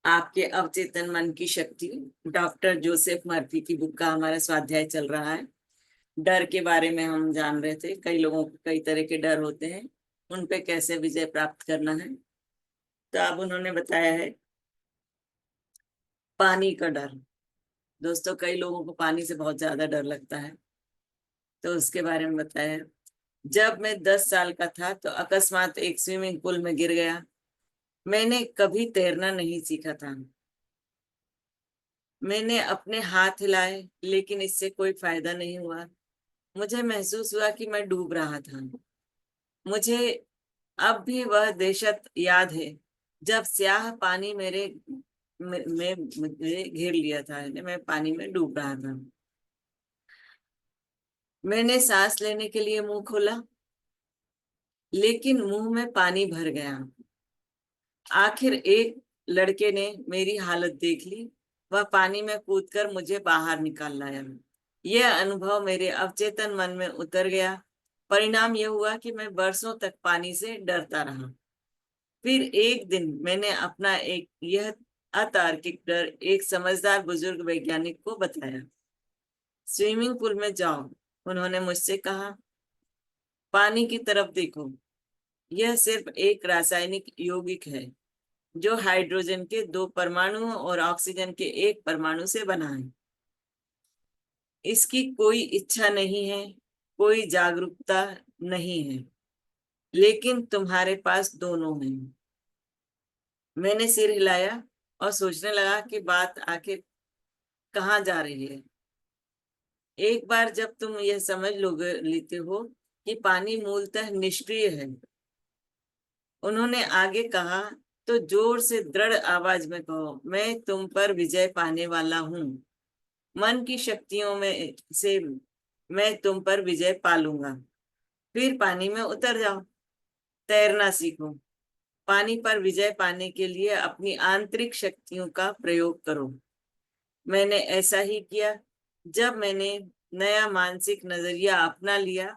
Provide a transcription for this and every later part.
आपके अवचेतन मन की शक्ति, डॉक्टर जोसेफ मर्फी की बुक का हमारा स्वाध्याय चल रहा है। डर के बारे में हम जान रहे थे, कई लोगों को कई तरह के डर होते हैं, उन पे कैसे विजय प्राप्त करना है। तो अब उन्होंने बताया है पानी का डर। दोस्तों, कई लोगों को पानी से बहुत ज्यादा डर लगता है, तो उसके बारे में बताया है। जब मैं 10 साल का था तो अकस्मात एक स्विमिंग पूल में गिर गया। मैंने कभी तैरना नहीं सीखा था। मैंने अपने हाथ हिलाए, लेकिन इससे कोई फायदा नहीं हुआ। मुझे महसूस हुआ कि मैं डूब रहा था। मुझे अब भी वह दहशत याद है जब स्याह पानी मुझे घेर लिया था, यानी मैं पानी में डूब रहा था। मैंने सांस लेने के लिए मुंह खोला, लेकिन मुंह में पानी भर गया। आखिर एक लड़के ने मेरी हालत देख ली। वह पानी में कूदकर मुझे बाहर निकाल लाया। यह अनुभव मेरे अवचेतन मन में उतर गया। परिणाम यह हुआ कि मैं बरसों तक पानी से डरता रहा। फिर एक दिन मैंने अपना एक यह अतार्किक डर एक समझदार बुजुर्ग वैज्ञानिक को बताया। स्विमिंग पूल में जाओ, उन्होंने मुझसे कहा। पानी की तरफ देखो। यह सिर्फ एक रासायनिक यौगिक है जो हाइड्रोजन के 2 परमाणुओं और ऑक्सीजन के 1 परमाणु से बना है। इसकी कोई इच्छा नहीं है, कोई जागरूकता नहीं है, लेकिन तुम्हारे पास दोनों हैं। मैंने सिर हिलाया और सोचने लगा कि बात आखिर कहाँ जा रही है। एक बार जब तुम यह समझ लोगे लेते हो कि पानी मूलतः निष्क्रिय है, उन्होंने आगे कहा, तो जोर से दृढ़ आवाज में कहो, मैं तुम पर विजय पाने वाला हूं। मन की शक्तियों में से मैं तुम पर विजय पालूंगा। फिर पानी में उतर जाओ, तैरना सीखो। पानी पर विजय पाने के लिए अपनी आंतरिक शक्तियों का प्रयोग करो। मैंने ऐसा ही किया। जब मैंने नया मानसिक नजरिया अपना लिया,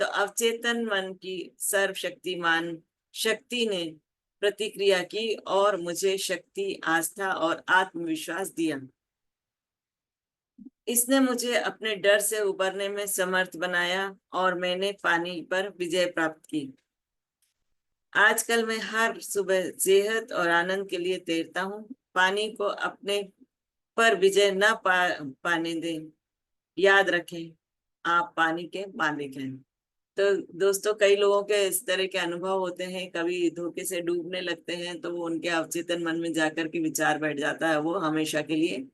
तो अवचेतन मन की सर्वशक्तिमान शक्ति ने प्रतिक्रिया की और मुझे शक्ति, आस्था और आत्मविश्वास दिया। इसने मुझे अपने डर से उबरने में समर्थ बनाया और मैंने पानी पर विजय प्राप्त की। आजकल मैं हर सुबह सेहत और आनंद के लिए तैरता हूँ। पानी को अपने पर विजय न पाने दें। याद रखें, आप पानी के मालिक हैं। तो दोस्तों, कई लोगों के इस तरह के अनुभव होते हैं, कभी धोखे से डूबने लगते हैं तो वो उनके अवचेतन मन में जाकर के विचार बैठ जाता है, वो हमेशा के लिए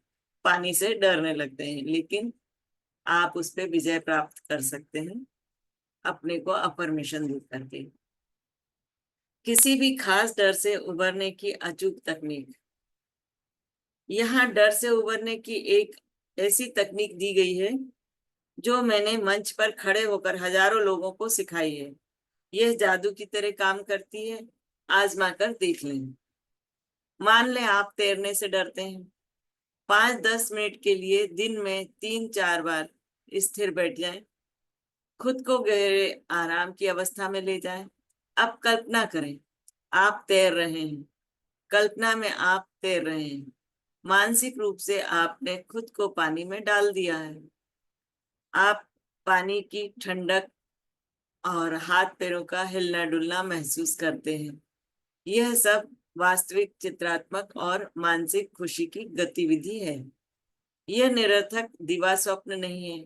पानी से डरने लगते हैं। लेकिन आप उस पर विजय प्राप्त कर सकते हैं अपने को अफर्मेशन दे करके। किसी भी खास डर से उबरने की अचूक तकनीक। यहाँ डर से उबरने की एक ऐसी तकनीक दी गई है जो मैंने मंच पर खड़े होकर हजारों लोगों को सिखाई है। यह जादू की तरह काम करती है। आजमा कर देख लें। मान लें आप तैरने से डरते हैं। 5-10 मिनट के लिए दिन में 3-4 बार स्थिर बैठ जाएं। खुद को गहरे आराम की अवस्था में ले जाएं। अब कल्पना करें, आप तैर रहे हैं। कल्पना में आप तैर रहे हैं। मानसिक रूप से आपने खुद को पानी में डाल दिया है। आप पानी की ठंडक और हाथ पैरों का हिलना डुलना महसूस करते हैं। यह सब वास्तविक चित्रात्मक और मानसिक खुशी की गतिविधि है। यह निरर्थक दिवा स्वप्न नहीं है।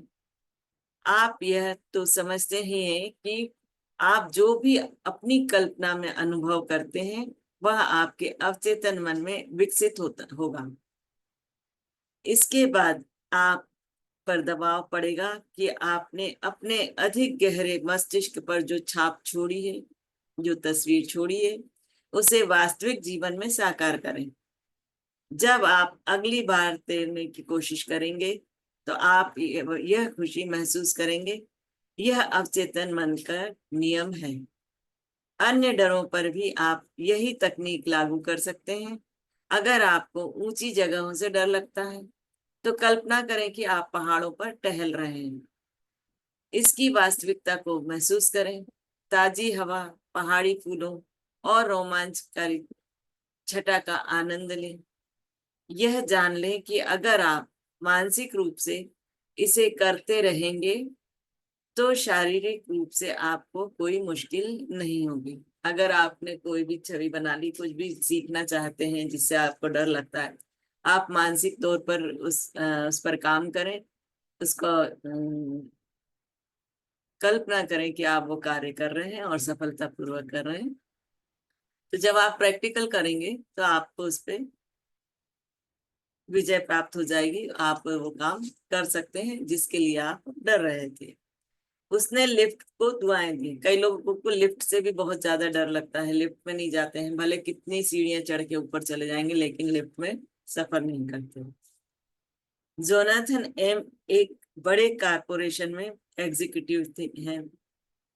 आप यह तो समझते ही हैं कि आप जो भी अपनी कल्पना में अनुभव करते हैं वह आपके अवचेतन मन में विकसित होता होगा। इसके बाद आप पर दबाव पड़ेगा कि आपने अपने अधिक गहरे मस्तिष्क पर जो छाप छोड़ी है, जो तस्वीर छोड़ी है, उसे वास्तविक जीवन में साकार करें। जब आप अगली बार तैरने की कोशिश करेंगे तो आप यह खुशी महसूस करेंगे। यह अवचेतन मन का नियम है। अन्य डरों पर भी आप यही तकनीक लागू कर सकते हैं। अगर आपको ऊंची जगहों से डर लगता है तो कल्पना करें कि आप पहाड़ों पर टहल रहे हैं। इसकी वास्तविकता को महसूस करें। ताजी हवा, पहाड़ी फूलों और रोमांचकारी छटा का आनंद लें। यह जान लें कि अगर आप मानसिक रूप से इसे करते रहेंगे तो शारीरिक रूप से आपको कोई मुश्किल नहीं होगी। अगर आपने कोई भी छवि बना ली, कुछ भी सीखना चाहते हैं जिससे आपको डर लगता है, आप मानसिक तौर पर उस पर काम करें, उसको कल्पना करें कि आप वो कार्य कर रहे हैं और सफलतापूर्वक कर रहे हैं। तो जब आप प्रैक्टिकल करेंगे तो आपको उस पे विजय प्राप्त हो जाएगी, आप वो काम कर सकते हैं जिसके लिए आप डर रहे थे। उसने लिफ्ट को दुआएं दी। कई लोगों को लिफ्ट से भी बहुत ज्यादा डर लगता है, लिफ्ट में नहीं जाते हैं, भले कितनी सीढ़ियां चढ़ के ऊपर चले जाएंगे लेकिन लिफ्ट में सफर नहीं करते। जोनाथन एम एक बड़े कारपोरेशन में एग्जीक्यूटिव हैं।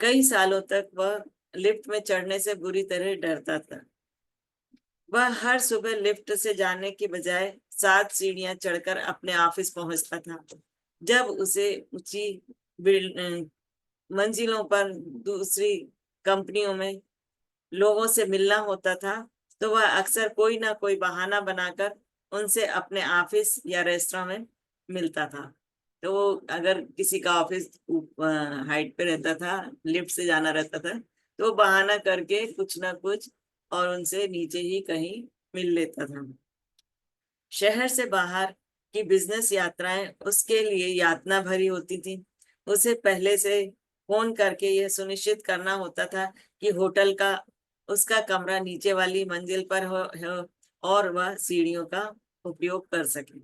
कई सालों तक वह लिफ्ट में चढ़ने से बुरी तरह डरता था। वह हर सुबह लिफ्ट से जाने के बजाय 7 सीढ़ियां चढ़कर अपने ऑफिस पहुंचता था। जब उसे ऊंची मंजिलों पर दूसरी कंपनियों में लोगों से मिलना होता था तो वह अक्सर कोई ना कोई बहाना बनाकर उनसे अपने ऑफिस या रेस्टोरेंट में मिलता था। तो वो अगर किसी का ऑफिस हाइट पे रहता था, लिफ्ट से जाना रहता था, तो वो बहाना करके कुछ ना कुछ और उनसे नीचे ही कहीं मिल लेता था। शहर से बाहर की बिजनेस यात्राएं उसके लिए यातना भरी होती थी। उसे पहले से फोन करके यह सुनिश्चित करना होता था कि होटल का उसका कमरा नीचे वाली मंजिल पर हो और वह सीढ़ियों का उपयोग कर सके।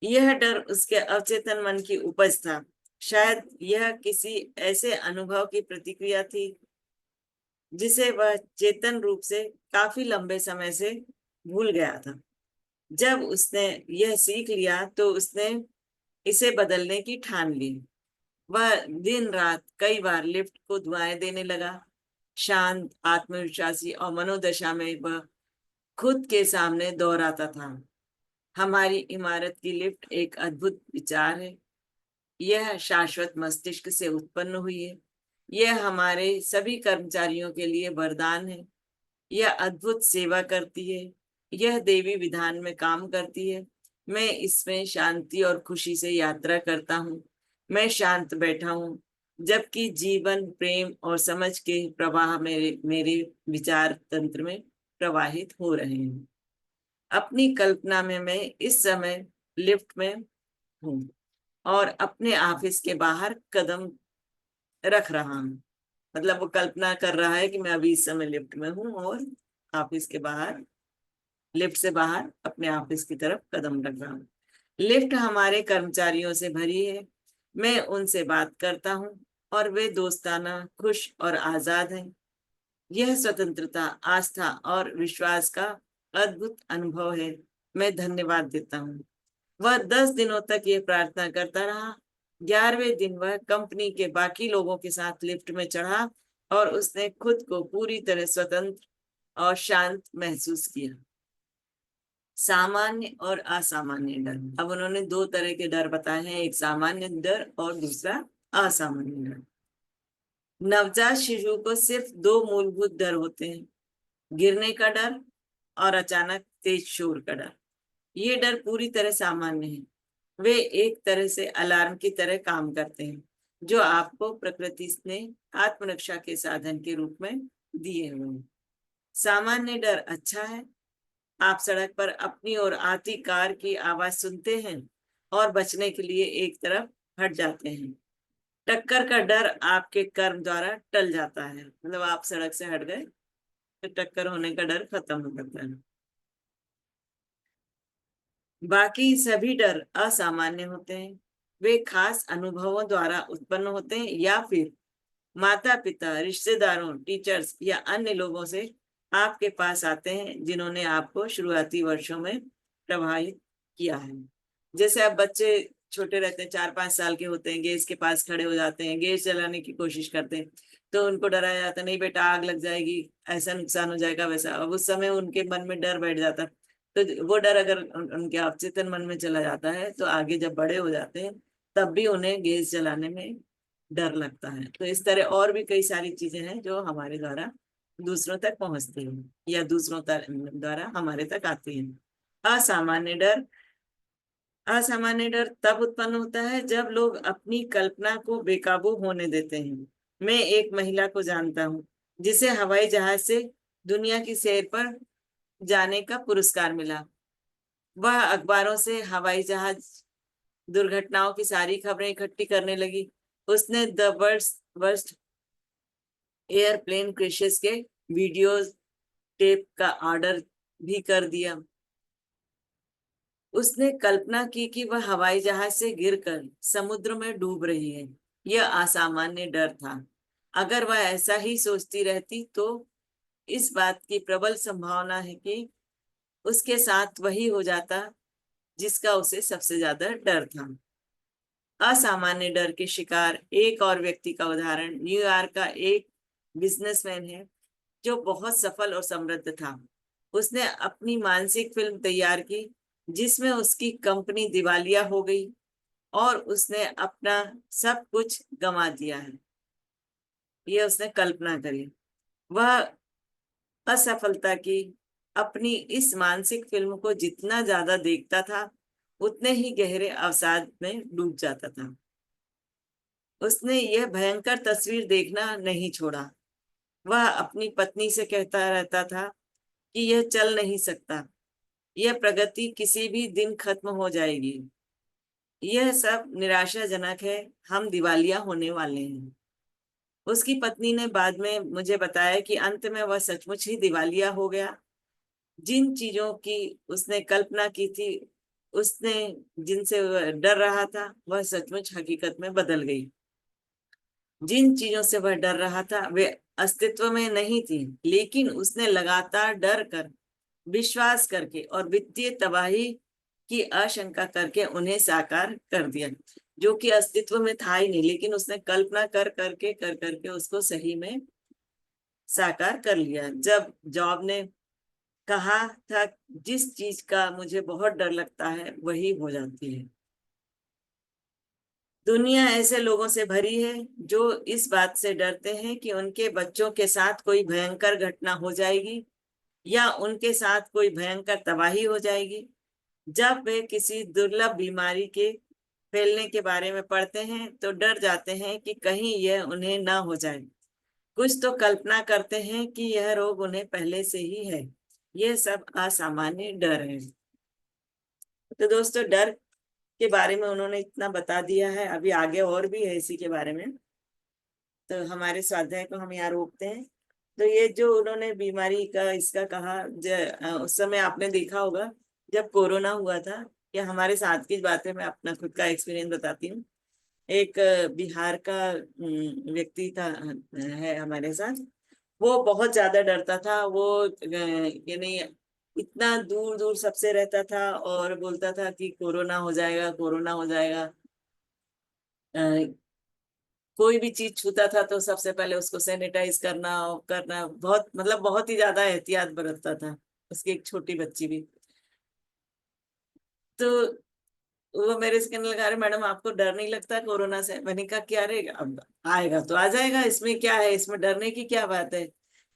यह डर उसके अवचेतन मन की उपज था। शायद यह किसी ऐसे अनुभव की प्रतिक्रिया थी जिसे वह चेतन रूप से काफी लंबे समय से भूल गया था। जब उसने यह सीख लिया तो उसने इसे बदलने की ठान ली। वह दिन रात कई बार लिफ्ट को दुआएं देने लगा। शांत, आत्मविश्वासी और मनोदशा में वह खुद के सामने दोहराता था, हमारी इमारत की लिफ्ट एक अद्भुत विचार है। यह शाश्वत मस्तिष्क से उत्पन्न हुई है। यह हमारे सभी कर्मचारियों के लिए वरदान है। यह अद्भुत सेवा करती है। यह देवी विधान में काम करती है। मैं इसमें शांति और खुशी से यात्रा करता हूँ। मैं शांत बैठा हूँ जबकि जीवन, प्रेम और समझ के प्रवाह मेरे मेरे विचार तंत्र में प्रवाहित हो रहे हैं। अपनी कल्पना में मैं इस समय लिफ्ट में हूँ और अपने ऑफिस के बाहर कदम रख रहा हूँ। मतलब वो कल्पना कर रहा है कि मैं अभी इस समय लिफ्ट में हूँ और ऑफिस के बाहर, लिफ्ट से बाहर अपने ऑफिस की तरफ कदम रख रहा हूँ। लिफ्ट हमारे कर्मचारियों से भरी है। मैं उनसे बात करता हूँ और वे दोस्ताना, खुश और आजाद हैं। यह स्वतंत्रता, आस्था और विश्वास का अद्भुत अनुभव है। मैं धन्यवाद देता हूँ। वह 10 दिनों तक ये प्रार्थना करता रहा। 11वें दिन वह कंपनी के बाकी लोगों के साथ लिफ्ट में चढ़ा और उसने खुद को पूरी तरह स्वतंत्र और शांत महसूस किया। सामान्य और असामान्य डर। अब उन्होंने 2 तरह के डर बताए हैं, एक सामान्य डर और दूसरा असामान्य डर। नवजात शिशु को सिर्फ 2 मूलभूत डर होते हैं, गिरने का डर और अचानक तेज शोर का डर। ये डर पूरी तरह सामान्य है। वे एक तरह से अलार्म की तरह काम करते हैं जो आपको प्रकृति ने आत्मरक्षा के साधन के रूप में दिए हुए हैं। सामान्य डर अच्छा है। आप सड़क पर अपनी ओर आती कार की आवाज सुनते हैं और बचने के लिए एक तरफ हट जाते हैं। टक्कर का डर आपके कर्म द्वारा टल जाता है, मतलब आप सड़क से हट गए तो टक्कर होने का डर खत्म हो जाता है। बाकी सभी डर असामान्य होते हैं। वे खास अनुभवों द्वारा उत्पन्न होते हैं या फिर माता पिता, रिश्तेदारों, टीचर्स या अन्य लोगों से आपके पास आते हैं जिन्होंने आपको शुरुआती वर्षों में प्रभावित किया है। जैसे अब बच्चे छोटे रहते हैं, 4-5 साल के होते हैं, गैस के पास खड़े हो जाते हैं, गैस जलाने की कोशिश करते हैं तो उनको डराया जाता है, नहीं बेटा आग लग जाएगी, ऐसा नुकसान हो जाएगा वैसा। अब उस समय उनके मन में डर बैठ जाता है। तो वो डर अगर उनके अवचेतन मन में चला जाता है तो आगे जब बड़े हो जाते हैं तब भी उन्हें गैस जलाने में डर लगता है। तो इस तरह और भी कई सारी चीजें हैं जो हमारे द्वारा दूसरों तक पहुंचती हैं या दूसरों द्वारा हमारे तक आती हैं। असामान्य डर। असामान्य डर तब उत्पन्न होता है जब लोग अपनी कल्पना को बेकाबू होने देते हैं। मैं एक महिला को जानता हूँ जिसे हवाई जहाज से दुनिया की सैर पर जाने का पुरस्कार मिला। वह अखबारों से हवाई जहाज दुर्घटनाओं की सारी खबरें इकट्ठी करने लगी। उसने द वर्स्ट एयरप्लेन क्रैशेस के वीडियो टेप का ऑर्डर भी कर दिया। उसने कल्पना की कि वह हवाई जहाज से गिरकर समुद्र में डूब रही है। यह असामान्य डर था। अगर वह ऐसा ही सोचती रहती तो इस बात की प्रबल संभावना है कि उसके साथ वही हो जाता जिसका उसे सबसे ज्यादा डर था। असामान्य डर के शिकार एक और व्यक्ति का उदाहरण न्यूयॉर्क का एक बिजनेसमैन है जो बहुत सफल और समृद्ध था। उसने अपनी मानसिक फिल्म तैयार की जिसमें उसकी कंपनी दिवालिया हो गई और उसने अपना सब कुछ गंवा दिया है। ये उसने कल्पना करी। वह असफलता की अपनी इस मानसिक फिल्म को जितना ज्यादा देखता था उतने ही गहरे अवसाद में डूब जाता था। उसने यह भयंकर तस्वीर देखना नहीं छोड़ा। वह अपनी पत्नी से कहता रहता था कि यह चल नहीं सकता, यह प्रगति किसी भी दिन खत्म हो जाएगी, यह सब निराशाजनक है, हम दिवालिया होने वाले हैं। उसकी पत्नी ने बाद में मुझे बताया कि अंत में वह सचमुच ही दिवालिया हो गया। जिन चीजों की उसने कल्पना की थी, उसने जिनसे वह डर रहा था, वह सचमुच हकीकत में बदल गई। जिन चीजों से वह डर रहा था वे अस्तित्व में नहीं थी, लेकिन उसने लगातार डर कर, विश्वास करके और वित्तीय तबाही की आशंका करके उन्हें साकार कर दिया। जो कि अस्तित्व में था ही नहीं, लेकिन उसने कल्पना कर करके उसको सही में साकार कर लिया। जब जॉब ने कहा था जिस चीज का मुझे बहुत डर लगता है वही हो जाती है। दुनिया ऐसे लोगों से भरी है जो इस बात से डरते हैं कि उनके बच्चों के साथ कोई भयंकर घटना हो जाएगी या उनके साथ कोई भयंकर तबाही हो जाएगी। जब वे किसी दुर्लभ बीमारी के फैलने के बारे में पढ़ते हैं तो डर जाते हैं कि कहीं यह उन्हें ना हो जाए। कुछ तो कल्पना करते हैं कि यह रोग उन्हें पहले से ही है। यह सब असामान्य डर है। तो दोस्तों, डर के बारे में उन्होंने इतना बता दिया है, अभी आगे और भी है इसी के बारे में। तो हमारे स्वाध्याय को हम यहाँ रोकते हैं। तो ये जो उन्होंने बीमारी का इसका कहा, उस समय आपने देखा होगा जब कोरोना हुआ था, या हमारे साथ की बातें मैं अपना खुद का एक्सपीरियंस बताती हूँ। एक बिहार का व्यक्ति था, है हमारे साथ। वो बहुत ज्यादा डरता था। वो यानी इतना दूर दूर सबसे रहता था और बोलता था कि कोरोना हो जाएगा, कोरोना हो जाएगा। कोई भी चीज छूता था तो सबसे पहले उसको सैनिटाइज करना बहुत, मतलब बहुत ही ज्यादा एहतियात बरतता था। उसकी एक छोटी बच्ची भी। तो वो मेरे से कहने लगा, अरे मैडम आपको डर नहीं लगता कोरोना से? मैंने कहा क्या रे, अब आएगा तो आ जाएगा, इसमें क्या है, इसमें डरने की क्या बात है,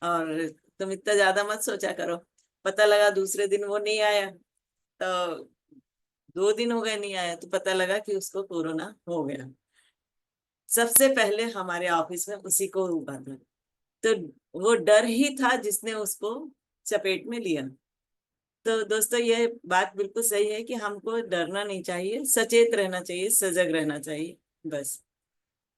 और तुम इतना ज्यादा मत सोचा करो। पता लगा दूसरे दिन वो नहीं आया, तो 2 दिन हो गए नहीं आया, तो पता लगा कि उसको कोरोना हो गया। सबसे पहले हमारे ऑफिस में उसी को हुआ था। तो वो डर ही था जिसने उसको चपेट में लिया। तो दोस्तों, ये बात बिल्कुल सही है कि हमको डरना नहीं चाहिए, सचेत रहना चाहिए, सजग रहना चाहिए, बस।